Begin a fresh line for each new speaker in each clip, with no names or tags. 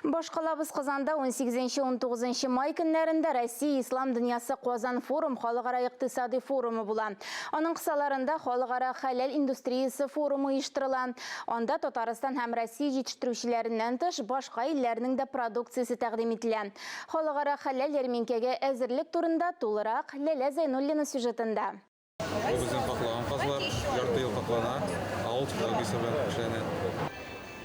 Башкалабыз Казанда 18-19 май көннәрендә Россия Ислам дөньясы Казан форум халыкара икътисади форумы була. Аның кысаларында халыкара хәләл индустриясе форумы оештырыла. Анда Татарстан һәм Россия җитештерүчеләреннән тыш башка илләрнең дә продукциясе тәкъдим ителә. Халыкара хәләл ярминкәгә әзерлек турында тулырак Ләлә Зайнуллина сюжетында.
Біздің қақлаған қазылар жарты ел қақлана, ауыл технологиясы белән эшләнә.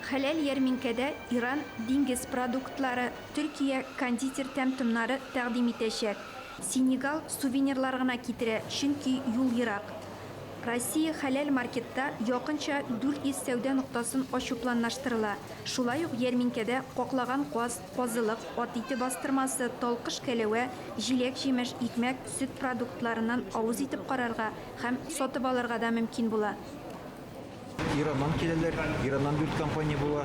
Хәләл ярминкәдә Иран диңгез продуктлары, Төркия кондитер тәм-томнары тәкъдим итәчәк. Сенегал сувенирлар гына китерә, чөнки юл ерак. Россия хәләл маркетта якынча 400 сәүдә ноктасын ачу планлаштырыла. Шулай ук ярминкәдә каклаган каз, казылык, ат ите бастырмасы, талкыш кәләвә, җиләк-җимеш, икмәк, сөт продуктларыннан авыз итеп карарга һәм сатып алырга да мөмкин була.
Ираннан келелер, Ираннан bir компания була,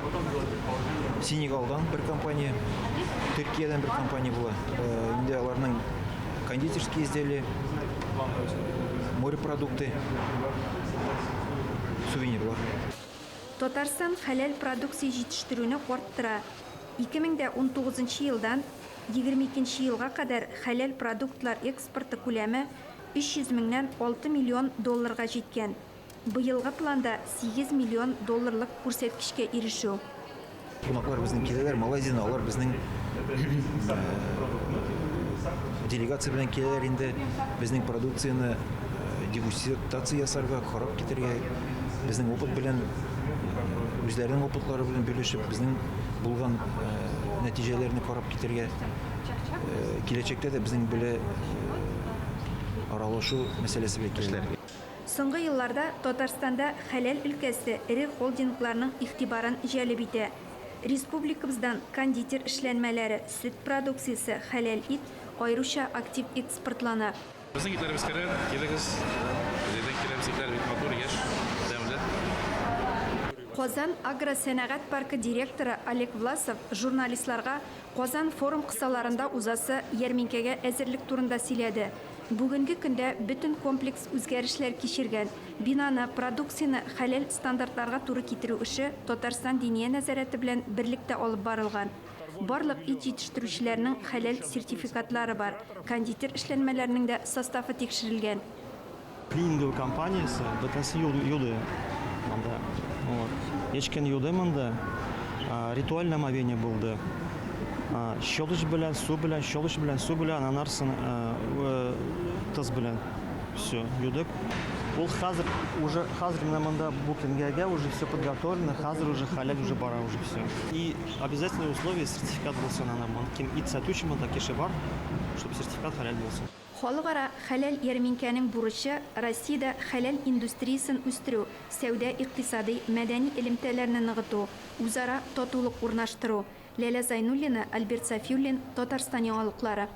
Сенегалдан bir компания, Төркиядан bir компания була. Инде аларның кондитерские изделия, морепродукты, сувенирлар.
Татарстан хәләл продукция җитештерүне арттыра. 2019 елдан 2022 елга кадәр хәләл продуктлар экспорты күләме 300 меңнән 6 миллион долларга җиткән. Быелгы планда 8 миллион долларлык күрсәткечкә ирешү.
Кунаклар безнең киләләр, Малайзияны алар безнең делегация белән киләләр инде безнең продукцияны дегустация ясарга, карап китәргә, безнең опыт белән үзләренең опытлары белән бүлешеп, безнең булган нәтиҗәләрне карап китәргә, киләчәктә дә безнең белә аралашу мәсьәләсе белән киләләр.
Соңгы елларда Татарстанда хәләл өлкәсе ире холдингларның игътибарын җәлеп итә. Республикабыздан кондитер эшләнмәләре, сөт продукциясе, хәләл ит аеруча актив экспортлана.
Безнең итләребез керә, килегез, бездән киләбез итләр бит матур, яшь, тәмле.
Казан агросәнәгать паркы директоры Олег Власов журналистларга Казан форум кысаларында узасы ярминкәгә әзерлек турында сөйләде. Бүгенге көндә бөтен комплекс үзгәрешләр кичергән. Бинаны, продукцияны хәләл стандартларга туры китерү эше Татарстан диния нәзарәте белән берлектә алып барылган. Барлык ит җитештерүчеләрнең хәләл сертификатлары бар. Кондитер эшләнмәләренең дә составы тикшерелгән.
Клининг компаниясе бөтенсе юлы. Монда ечкен юлы монда ритуаль омовение булды. Щелыш белән, су белән, щелыш белән, су белән, анарсын тыз белән. Все, юдык. Ул хәзер уже менә монда бу көнгәгә уже все подготовлено, хәзер уже хәләл уже бара уже все. И обязательное условие сертификат булсын ана. Ким ит сатучы монда кеше бар, чтобы сертификат хәләл булсын.
Халыкара хәләл ярминкәнең бурычы Россиядә хәләл индустриясын үстерү, сәүдә икътисади, мәдәни элемтәләрне ныгыту, үзара татулык урнаштыру. Ләлә Зайнуллина, Альберт Сафиуллин, Татарстан яңалыклары.